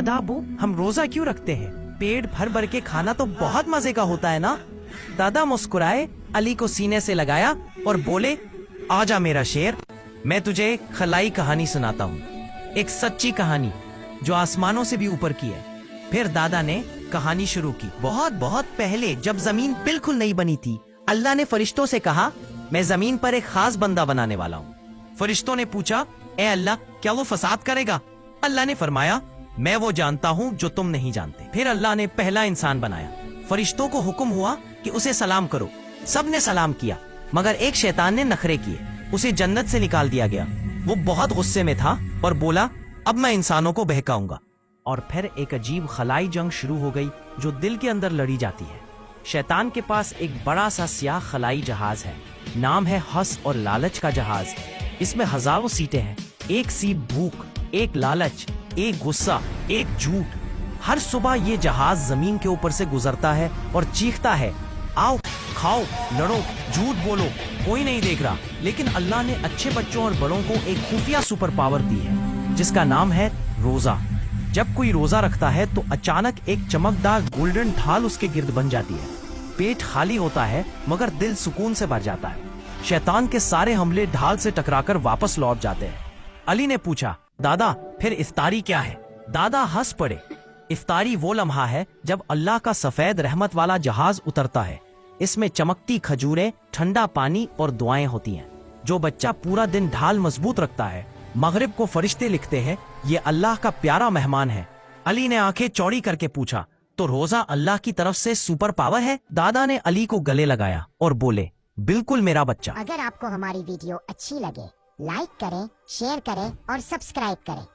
दादा अबू, हम रोजा क्यों रखते हैं? पेट भर भर के खाना तो बहुत मजे का होता है ना। दादा मुस्कुराए, अली को सीने से लगाया और बोले, आजा मेरा शेर, मैं तुझे खलाई कहानी सुनाता हूँ, एक सच्ची कहानी जो आसमानों से भी ऊपर की है। फिर दादा ने कहानी शुरू की। बहुत बहुत पहले जब जमीन बिल्कुल नहीं बनी थी, अल्लाह ने फरिश्तों से कहा, मैं जमीन पर एक खास बंदा बनाने वाला हूँ। फरिश्तों ने पूछा, ए अल्लाह, क्या वो फसाद करेगा? अल्लाह ने फरमाया, मैं वो जानता हूँ जो तुम नहीं जानते। फिर अल्लाह ने पहला इंसान बनाया। फरिश्तों को हुक्म हुआ कि उसे सलाम करो। सब ने सलाम किया, मगर एक शैतान ने नखरे किए, उसे जन्नत से निकाल दिया गया। वो बहुत गुस्से में था और बोला, अब मैं इंसानों को बहकाऊंगा। और फिर एक अजीब खलाई जंग शुरू हो गई जो दिल के अंदर लड़ी जाती है। शैतान के पास एक बड़ा सा स्याह खलाई जहाज है, नाम है हंस और लालच का जहाज। इसमें हजारों सीटें हैं, एक सीट भूख, एक लालच, एक गुस्सा, एक झूठ। हर सुबह ये जहाज जमीन के ऊपर से गुजरता है और चीखता है, आओ खाओ लड़ो झूठ बोलो, कोई नहीं देख रहा। लेकिन अल्लाह ने अच्छे बच्चों और बड़ों को एक खुफिया सुपर पावर दी है जिसका नाम है रोजा। जब कोई रोजा रखता है तो अचानक एक चमकदार गोल्डन ढाल उसके गिर्द बन जाती है। पेट खाली होता है मगर दिल सुकून से भर जाता है। शैतान के सारे हमले ढाल से टकराकर वापस लौट जाते हैं। अली ने पूछा, दादा फिर इफ्तारी क्या है? दादा हंस पड़े। इफ्तारी वो लम्हा है जब अल्लाह का सफेद रहमत वाला जहाज उतरता है। इसमें चमकती खजूरें, ठंडा पानी और दुआएं होती हैं। जो बच्चा पूरा दिन ढाल मजबूत रखता है, मगरिब को फरिश्ते लिखते हैं, ये अल्लाह का प्यारा मेहमान है। अली ने आंखें चौड़ी करके पूछा, तो रोजा अल्लाह की तरफ से सुपर पावर है? दादा ने अली को गले लगाया और बोले, बिल्कुल मेरा बच्चा। अगर आपको हमारी वीडियो अच्छी लगे, लाइक करें, शेयर करें और सब्सक्राइब करें।